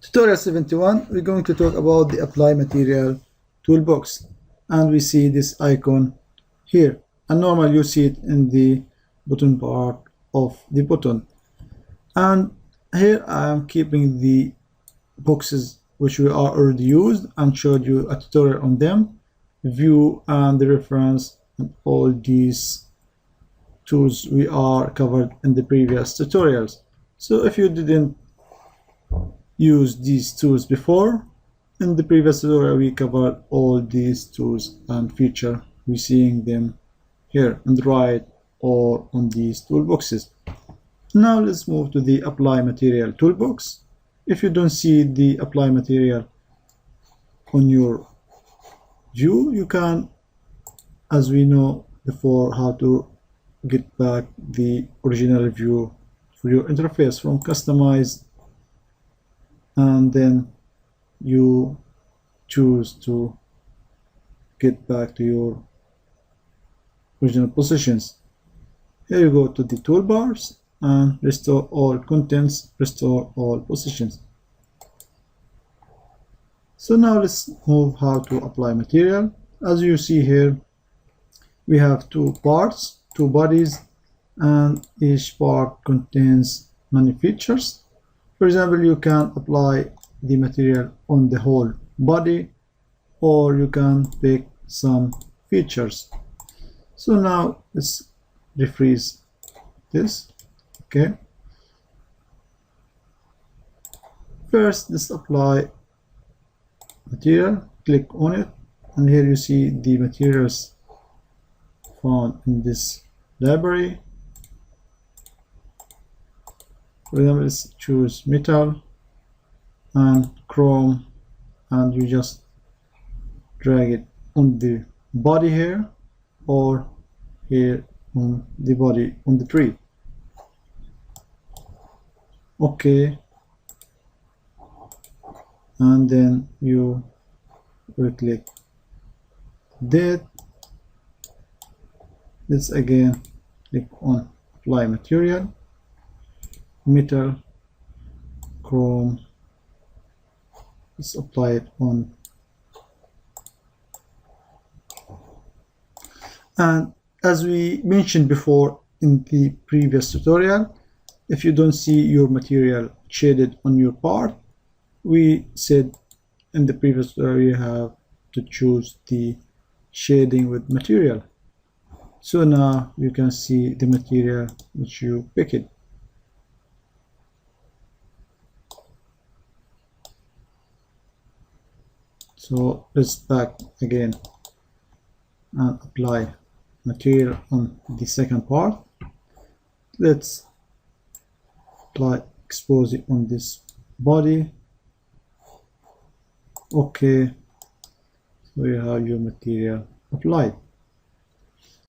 Tutorial 71, we're going to talk about the apply material toolbox, and we see this icon here, and normally you see it in the bottom part of the button. And here I am keeping the boxes which we are already used and showed you a tutorial on them, view and the reference, and all these tools we are covered in the previous tutorials. So if you didn't use these tools before, in the previous tutorial we covered all these tools and features. We're seeing them here on the right or on these toolboxes. Now let's move to the apply material toolbox. If you don't see the apply material on your view, you can, as we know before, how to get back the original view for your interface from customize, and then you choose to get back to your original positions. Here you go to the toolbars and restore all contents, restore all positions. So now let's move how to apply material. As you see here, we have two parts, two bodies, and each part contains many features. For example, you can apply the material on the whole body, or you can pick some features. So now let's refreeze this. Okay. First, let's apply material. Click on it, and here you see the materials found in this library. For example, let's choose metal and chrome, and you just drag it on the body here, or here on the body on the tree. Okay, and then you will click that. Let's again click on apply material, metal, chrome. Let's apply it on. And as we mentioned before in the previous tutorial, if you don't see your material shaded on your part, we said in the previous tutorial you have to choose the shading with material. So now you can see the material which you picked. So let's back again and apply material on the second part. Let's apply expose it on this body. Okay, so you have your material applied.